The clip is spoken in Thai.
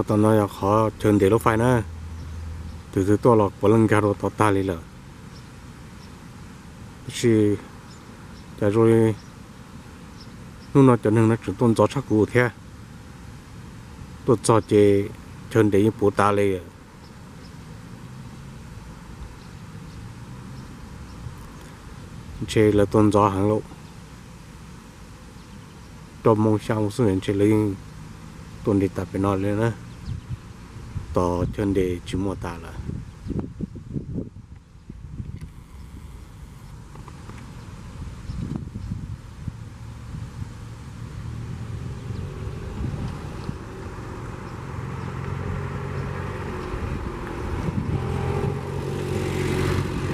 เขาตอนนั้นขอเชิญเด็กรถไฟนะถือตัวหลอกบอลลูนการ์โรต่อตาเลยล่ะคือแต่โดยนู่นน่ะจะนึงนะถึงต้นจอชักกูแท้ตัวจอเจเชิญเด็กปูตาเลยเชlà tôn gió hàng lộ trong mong sao số hiện chế lên tôn đi tập bên nó lên nữa tỏ chân để chỉ mua ta là